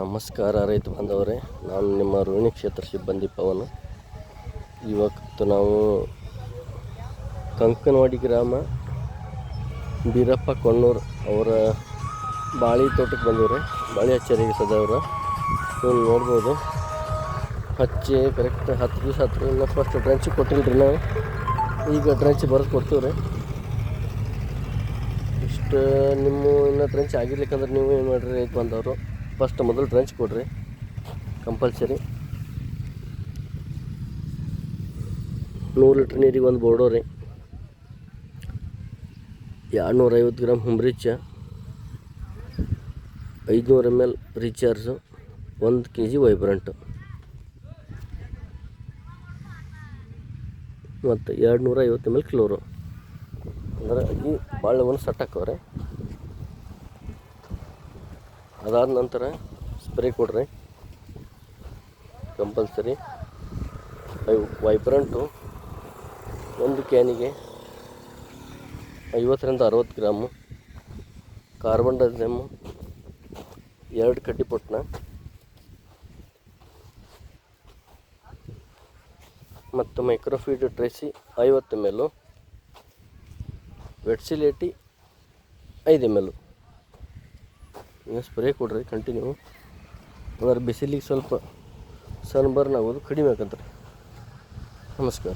ನಮಸ್ಕಾರ ರೈತ ಬಾಂಧವರೇ, ನಾನು ನಿಮ್ಮ ರೋಹಿಣಿ ಕ್ಷೇತ್ರ ಸಿಬ್ಬಂದಿ ಪವನ್. ಇವತ್ತು ನಾವು ಕಂಕನವಾಡಿ ಗ್ರಾಮ ಬೀರಪ್ಪ ಕೊಣ್ಣೂರು ಅವರ ಬಾಳೆ ತೋಟಕ್ಕೆ ಬಂದವ್ರೆ. ಬಾಳೆ ಹಚ್ಚರಿಗೆ ಸದವ್ರು ನೀವು ನೋಡ್ಬೋದು. ಹಚ್ಚಿ ಕರೆಕ್ಟ್ 10 ದಿವಸ ಹತ್ತು. ಇನ್ನು ಫಸ್ಟ್ ಡ್ರಂಚ್ ಕೊಟ್ಟಿಲ್ರಿ, ನಾವು ಈಗ ಡ್ರಂಚ್ ಬರೆದು ಕೊಡ್ತೀವಿ. ಇಷ್ಟು ನಿಮ್ಮ ಇನ್ನೂ ಡ್ರಂಚ್ ಆಗಿರ್ಲಿಕ್ಕಂದ್ರೆ ನೀವು ಏನು ಮಾಡಿರಿ, ರೈತ ಬಂದವರು ಫಸ್ಟ್ ಮೊದಲು ಡ್ರಂಚ್ ಕೊಡ್ರಿ ಕಂಪಲ್ಸರಿ. 100 ಲೀಟ್ರ್ ನೀರಿಗೆ ಒಂದು ಬೋರ್ಡೋ ರೀ, 250 ಗ್ರಾಮ್ ಹುಂಬ್ರಿಚ್ಚ, 500 ml ರೀಚಾರ್ಜು, 1 kg ವೈಬ್ರಂಟು ಮತ್ತು 250 ml ಕ್ಲೋರು. ಅಂದ್ರೆ ಈ ಬಾಳೆವನ್ನು ಸಟ್ ಹಾಕವ್ರೆ. ಅದಾದ ನಂತರ ಸ್ಪ್ರೇ ಕೊಡ್ರಿ ಕಂಪಲ್ಸರಿ. ವೈಬ್ರಂಟು 1 ಕ್ಯಾನಿಗೆ 50 ರಿಂದ 60 ಗ್ರಾಮು, ಕಾರ್ಬನ್ ಡೈಸಮು 2 ಕಡ್ಡಿ ಪೊಟ್ನ, ಮತ್ತು ಮೈಕ್ರೋಫೀಡ್ ಟ್ರೇಸಿ 50 ml, ವೆಟ್ಸಿಲೇಟಿ 5 ml. ಸ್ಪ್ರೇ ಕೊಡ್ರಿ ಕಂಟಿನ್ಯೂ. ಅಂದ್ರೆ ಬಿಸಿಲಿಗೆ ಸ್ವಲ್ಪ ಸನ್ಬರ್ನ್ ಆಗೋದು ಕಡಿಮೆ ಆಗತ್ತೆ. ನಮಸ್ಕಾರ.